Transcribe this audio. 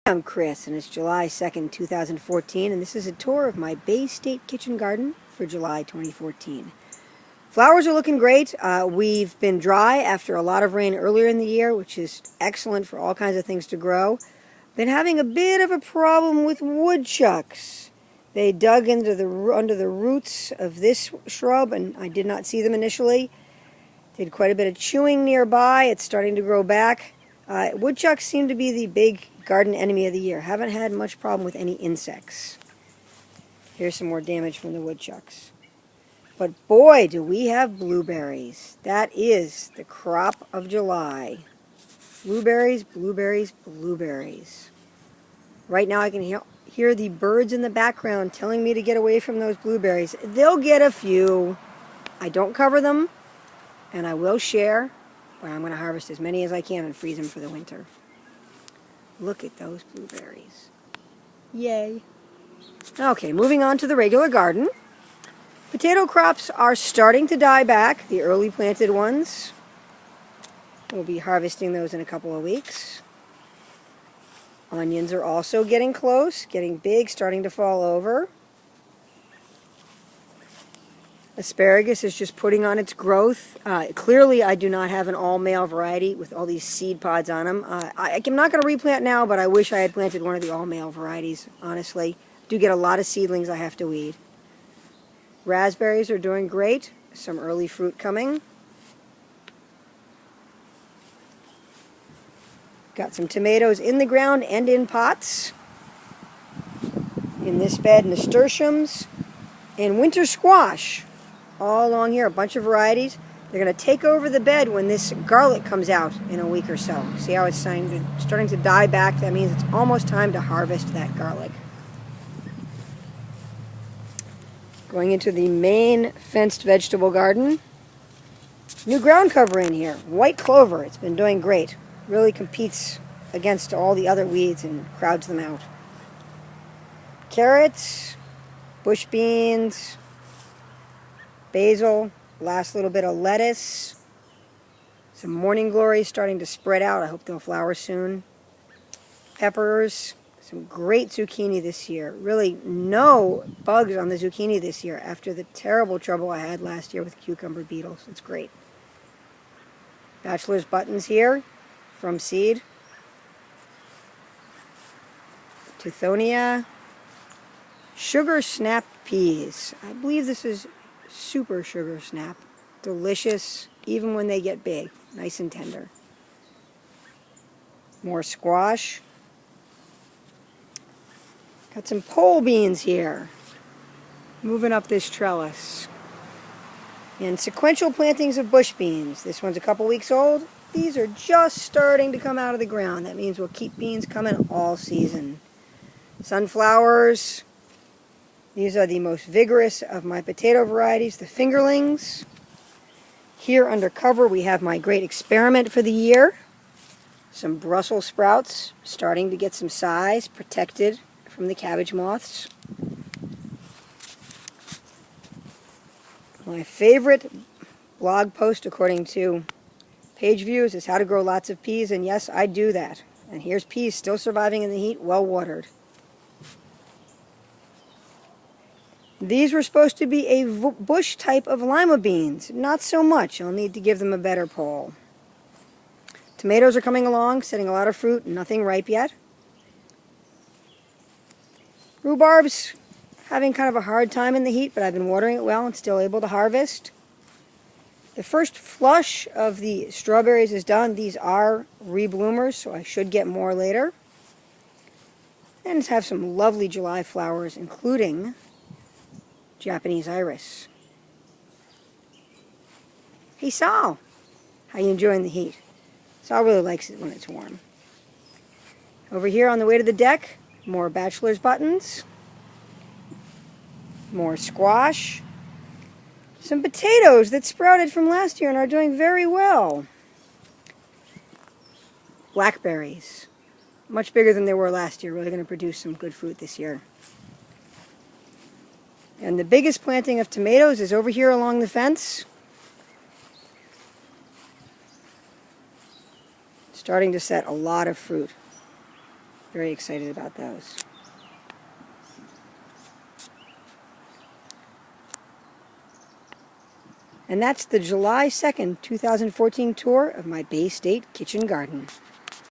I'm Chris, and it's July 2nd, 2014, and this is a tour of my Bay State kitchen garden for July 2014. Flowers are looking great. We've been dry after a lot of rain earlier in the year, which is excellent for all kinds of things to grow. Been having a bit of a problem with woodchucks. They dug into under the roots of this shrub, and I did not see them initially. Did quite a bit of chewing nearby. It's starting to grow back. Woodchucks seem to be the big garden enemy of the year. Haven't had much problem with any insects. Here's some more damage from the woodchucks. But boy, do we have blueberries. That is the crop of July. Blueberries, blueberries, blueberries. Right now I can hear the birds in the background telling me to get away from those blueberries. They'll get a few. I don't cover them, and I will share, but I'm going to harvest as many as I can and freeze them for the winter. Look at those blueberries. Yay. Okay, moving on to the regular garden. Potato crops are starting to die back, the early planted ones. We'll be harvesting those in a couple of weeks. Onions are also getting close, getting big, starting to fall over. Asparagus is just putting on its growth. Clearly, I do not have an all-male variety with all these seed pods on them. I'm not going to replant now, but I wish I had planted one of the all-male varieties, honestly. Do get a lot of seedlings I have to weed. Raspberries are doing great. Some early fruit coming. Got some tomatoes in the ground and in pots. In this bed, nasturtiums and winter squash. All along here, a bunch of varieties. They're going to take over the bed when this garlic comes out in a week or so. See how it's starting to die back? That means it's almost time to harvest that garlic. Going into the main fenced vegetable garden. New ground cover in here. White clover. It's been doing great. Really competes against all the other weeds and crowds them out. Carrots, bush beans, basil, last little bit of lettuce, some morning glories starting to spread out. I hope they'll flower soon. Peppers, some great zucchini this year. Really no bugs on the zucchini this year after the terrible trouble I had last year with cucumber beetles. It's great. Bachelor's buttons here from seed. Tithonia. Sugar snap peas. I believe this is super sugar snap. Delicious, even when they get big. Nice and tender. More squash. Got some pole beans here. Moving up this trellis. And sequential plantings of bush beans. This one's a couple weeks old. These are just starting to come out of the ground. That means we'll keep beans coming all season. Sunflowers. These are the most vigorous of my potato varieties, the fingerlings. Here under cover we have my great experiment for the year. Some Brussels sprouts starting to get some size, protected from the cabbage moths. My favorite blog post according to page views is how to grow lots of peas, and yes, I do that. And here's peas still surviving in the heat, well watered. These were supposed to be a bush type of lima beans. Not so much. I'll need to give them a better pole. Tomatoes are coming along, setting a lot of fruit, nothing ripe yet. Rhubarb's having kind of a hard time in the heat, but I've been watering it well and still able to harvest. The first flush of the strawberries is done. These are rebloomers, so I should get more later. And have some lovely July flowers, including Japanese iris. Hey Sal, how you enjoying the heat? Sal really likes it when it's warm. Over here on the way to the deck, more bachelor's buttons, more squash, some potatoes that sprouted from last year and are doing very well. Blackberries, much bigger than they were last year, really going to produce some good fruit this year. And the biggest planting of tomatoes is over here along the fence. Starting to set a lot of fruit. Very excited about those. And that's the July 2nd, 2014 tour of my Bay State kitchen garden.